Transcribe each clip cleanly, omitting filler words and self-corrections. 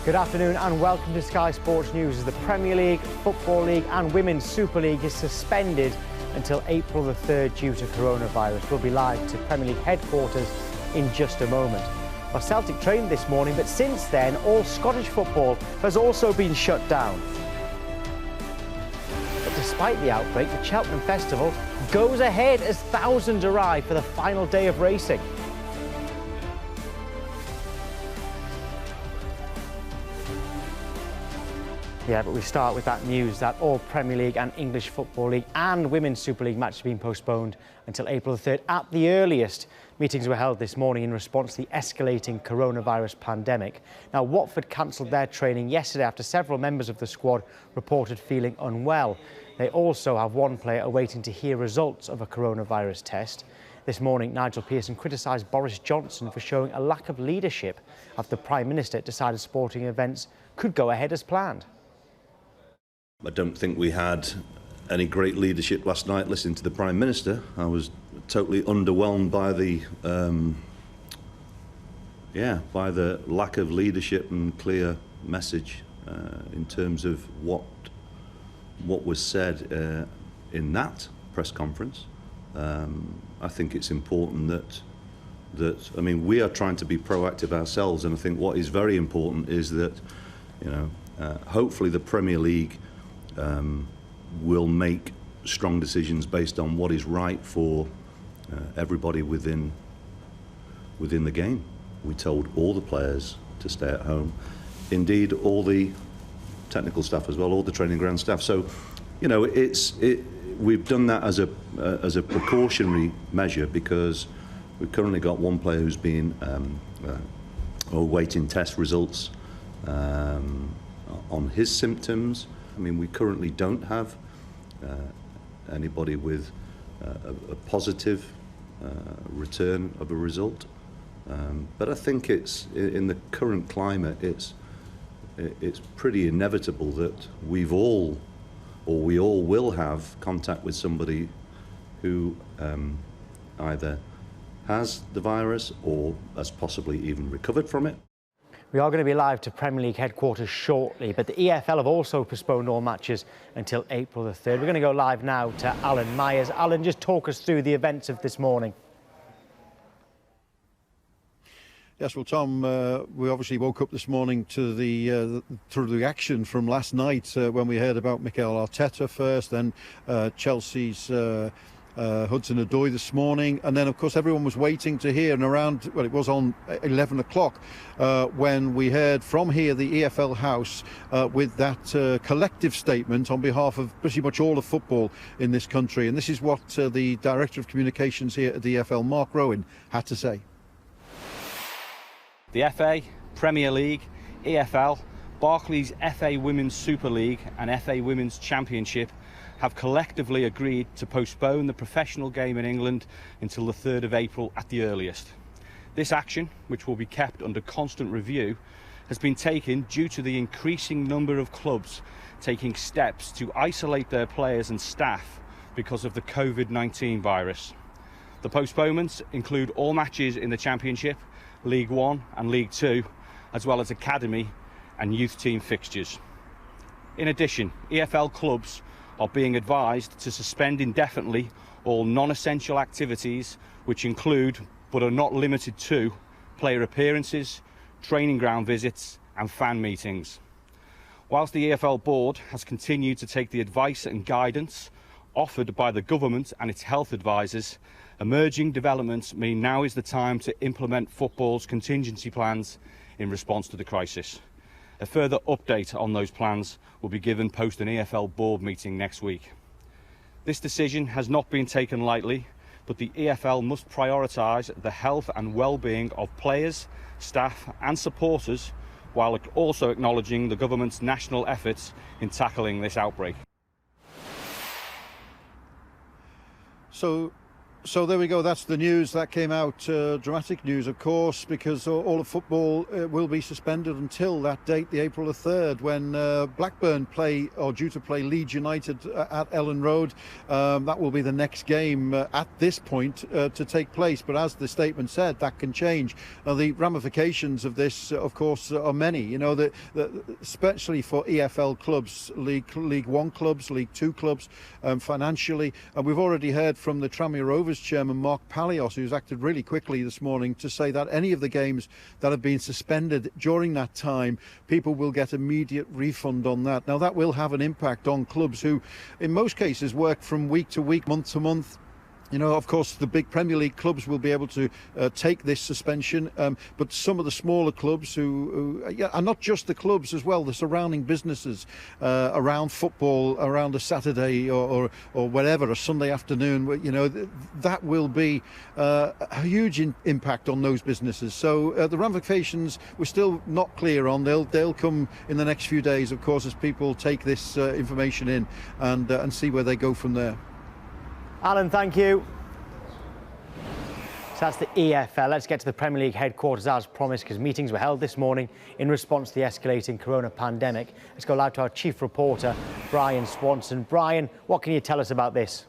Good afternoon and welcome to Sky Sports News. As the Premier League, Football League and Women's Super League is suspended until April the 3rd due to coronavirus. We'll be live to Premier League headquarters in just a moment. Well, Celtic trained this morning, but since then all Scottish football has also been shut down. But despite the outbreak, the Cheltenham Festival goes ahead as thousands arrive for the final day of racing. Yeah, but we start with that news that all Premier League and English Football League and Women's Super League matches have been postponed until April the 3rd at the earliest. Meetings were held this morning in response to the escalating coronavirus pandemic. Now, Watford cancelled their training yesterday after several members of the squad reported feeling unwell. They also have one player awaiting to hear results of a coronavirus test. This morning, Nigel Pearson criticised Boris Johnson for showing a lack of leadership after the Prime Minister decided sporting events could go ahead as planned. I don't think we had any great leadership last night listening to the Prime Minister. I was totally underwhelmed by the lack of leadership and clear message in terms of what was said in that press conference. I think it's important that we are trying to be proactive ourselves, and I think what is very important is that hopefully the Premier League will make strong decisions based on what is right for everybody within the game. We told all the players to stay at home, indeed all the technical staff as well, all the training ground staff. So, we've done that as a precautionary measure because we've currently got one player who's been awaiting test results on his symptoms. We currently don't have anybody with a positive return of a result. But I think it's, in the current climate, it's pretty inevitable that we all will have contact with somebody who either has the virus or has possibly even recovered from it. We are going to be live to Premier League headquarters shortly, but the EFL have also postponed all matches until April the 3rd. We're going to go live now to Alan Myers. Alan, just talk us through the events of this morning. Yes, well, Tom, we obviously woke up this morning to the action from last night when we heard about Mikel Arteta first, then Chelsea's Hudson-Odoi this morning, and then of course everyone was waiting to hear, and around, well, it was on 11 o'clock when we heard from here the EFL House with that collective statement on behalf of pretty much all of football in this country. And this is what the Director of Communications here at the EFL, Mark Rowan, had to say. The FA, Premier League, EFL, Barclays FA Women's Super League and FA Women's Championship have collectively agreed to postpone the professional game in England until the 3rd of April at the earliest. This action, which will be kept under constant review, has been taken due to the increasing number of clubs taking steps to isolate their players and staff because of the COVID-19 virus. The postponements include all matches in the Championship, League One and League Two, as well as academy and youth team fixtures. In addition, EFL clubs are being advised to suspend indefinitely all non-essential activities, which include, but are not limited to, player appearances, training ground visits and fan meetings. Whilst the EFL board has continued to take the advice and guidance offered by the government and its health advisors, emerging developments mean now is the time to implement football's contingency plans in response to the crisis. A further update on those plans will be given post an EFL board meeting next week. This decision has not been taken lightly, but the EFL must prioritise the health and well-being of players, staff and supporters, while also acknowledging the government's national efforts in tackling this outbreak. So So there we go. That's the news that came out. Dramatic news, of course, because all of football will be suspended until that date, the April the 3rd, when Blackburn due to play Leeds United at Ellen Road. That will be the next game at this point to take place. But as the statement said, that can change. Now, the ramifications of this, of course, are many. You know, especially for EFL clubs, League One clubs, League Two clubs, financially. And we've already heard from the Tranmere Rovers chairman, Mark Palios, who's acted really quickly this morning to say that any of the games that have been suspended during that time, people will get immediate refund on that. Now, that will have an impact on clubs who, in most cases, work from week to week, month to month. You know, of course, the big Premier League clubs will be able to take this suspension, but some of the smaller clubs who and not just the clubs as well, the surrounding businesses around football, around a Saturday or whatever, a Sunday afternoon, you know, that will be a huge impact on those businesses. So the ramifications we're still not clear on. They'll come in the next few days, of course, as people take this information in and see where they go from there. Alan, thank you. So that's the EFL. Let's get to the Premier League headquarters as promised, because meetings were held this morning in response to the escalating corona pandemic. Let's go live to our chief reporter, Brian Swanson. Brian, what can you tell us about this?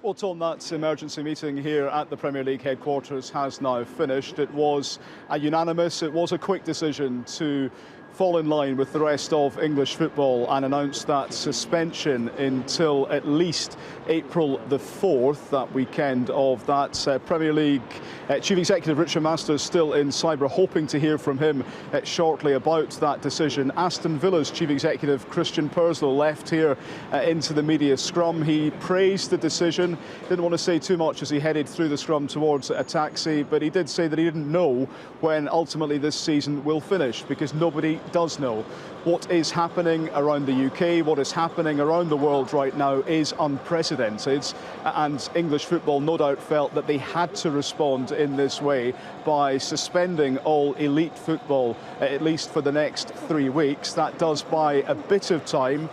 Well, Tom, that emergency meeting here at the Premier League headquarters has now finished. It was a quick decision to fall in line with the rest of English football and announce that suspension until at least April the 4th, that weekend of that. Premier League Chief Executive Richard Masters still in Cyber, hoping to hear from him shortly about that decision. Aston Villa's Chief Executive Christian Purslow left here into the media scrum. He praised the decision, didn't want to say too much as he headed through the scrum towards a taxi, but he did say that he didn't know when ultimately this season will finish, because nobody does know. What is happening around the UK, what is happening around the world right now is unprecedented, and English football no doubt felt that they had to respond in this way by suspending all elite football, at least for the next 3 weeks. That does buy a bit of time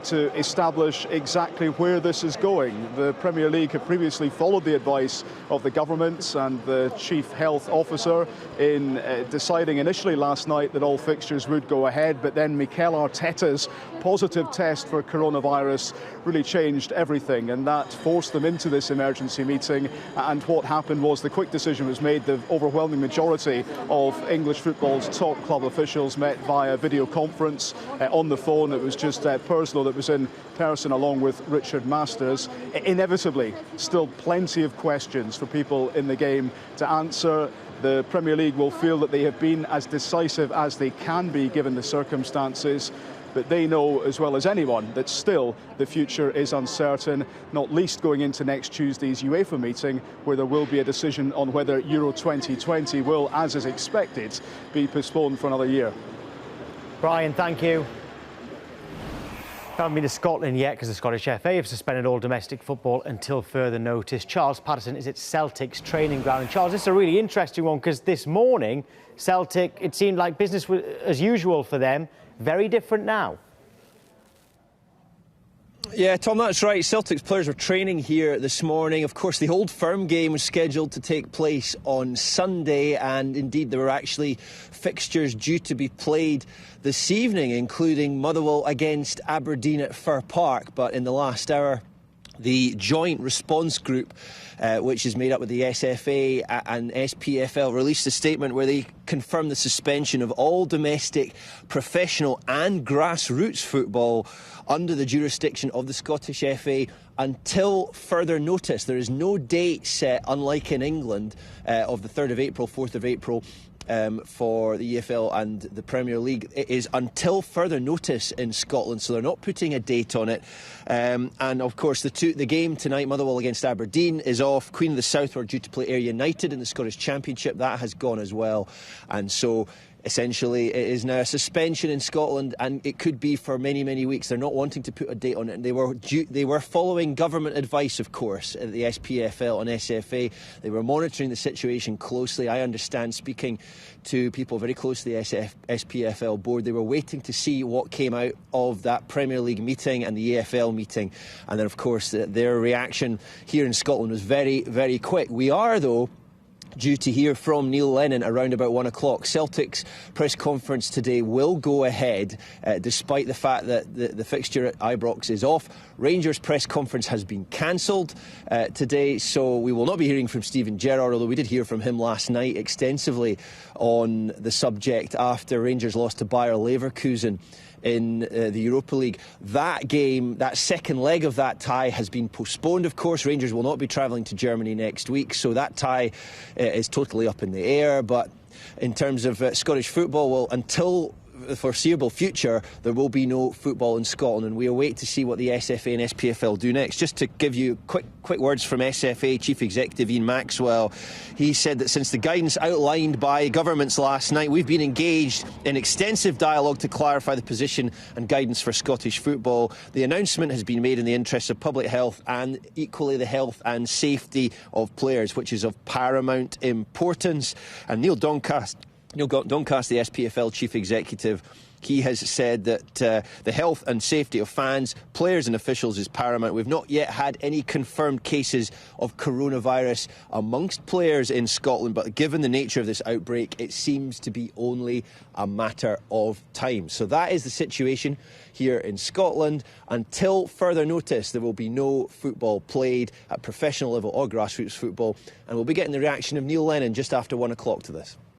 to establish exactly where this is going. The Premier League have previously followed the advice of the government and the Chief Health Officer in deciding initially last night that all fixtures would go ahead, but then Mikel Arteta's positive test for coronavirus really changed everything, and that forced them into this emergency meeting. And what happened was the quick decision was made. The overwhelming majority of English football's top club officials met via video conference. On the phone, it was just Purslow that was in person along with Richard Masters. Inevitably, still plenty of questions for people in the game to answer. The Premier League will feel that they have been as decisive as they can be given the circumstances, but they know as well as anyone that still the future is uncertain, not least going into next Tuesday's UEFA meeting, where there will be a decision on whether Euro 2020 will, as is expected, be postponed for another year. Brian, thank you. Haven't been to Scotland yet because the Scottish FA have suspended all domestic football until further notice. Charles Patterson is at Celtic's training ground. And Charles, this is a really interesting one, because this morning, Celtic, it seemed like business was as usual for them. Very different now. Yeah, Tom, that's right. Celtic's players were training here this morning. Of course, the Old Firm game was scheduled to take place on Sunday, and indeed there were actually fixtures due to be played this evening, including Motherwell against Aberdeen at Fir Park. But in the last hour, the joint response group, which is made up of the SFA and SPFL, released a statement where they confirmed the suspension of all domestic, professional and grassroots football under the jurisdiction of the Scottish FA until further notice. There is no date set, unlike in England, of the 3rd of April, 4th of April, for the EFL and the Premier League. It is until further notice in Scotland, so they're not putting a date on it. And of course, the game tonight, Motherwell against Aberdeen, is off. Queen of the South were due to play Ayr United in the Scottish Championship. That has gone as well. And so Essentially, it is now a suspension in Scotland, and it could be for many, many weeks. They're not wanting to put a date on it. And they were following government advice, of course, at the SPFL and SFA. They were monitoring the situation closely. I understand, speaking to people very close to the SPFL board, they were waiting to see what came out of that Premier League meeting and the EFL meeting. And then, of course, their reaction here in Scotland was very, very quick. We are, though, due to hear from Neil Lennon around about 1 o'clock. Celtic's press conference today will go ahead, despite the fact that the fixture at Ibrox is off. Rangers' press conference has been cancelled today, so we will not be hearing from Steven Gerrard, although we did hear from him last night extensively on the subject after Rangers lost to Bayer Leverkusen in the Europa League. That game, that second leg of that tie, has been postponed, of course. Rangers will not be travelling to Germany next week, so that tie is totally up in the air. But in terms of Scottish football, well, until the foreseeable future, there will be no football in Scotland, and we await to see what the SFA and SPFL do next. Just to give you quick words from SFA Chief Executive Ian Maxwell, he said that since the guidance outlined by governments last night, we've been engaged in extensive dialogue to clarify the position and guidance for Scottish football. The announcement has been made in the interests of public health and equally the health and safety of players, which is of paramount importance. And Neil Doncaster, the SPFL Chief Executive, he has said that the health and safety of fans, players and officials is paramount. We've not yet had any confirmed cases of coronavirus amongst players in Scotland, but given the nature of this outbreak, it seems to be only a matter of time. So that is the situation here in Scotland. Until further notice, there will be no football played at professional level or grassroots football, and we'll be getting the reaction of Neil Lennon just after 1 o'clock to this.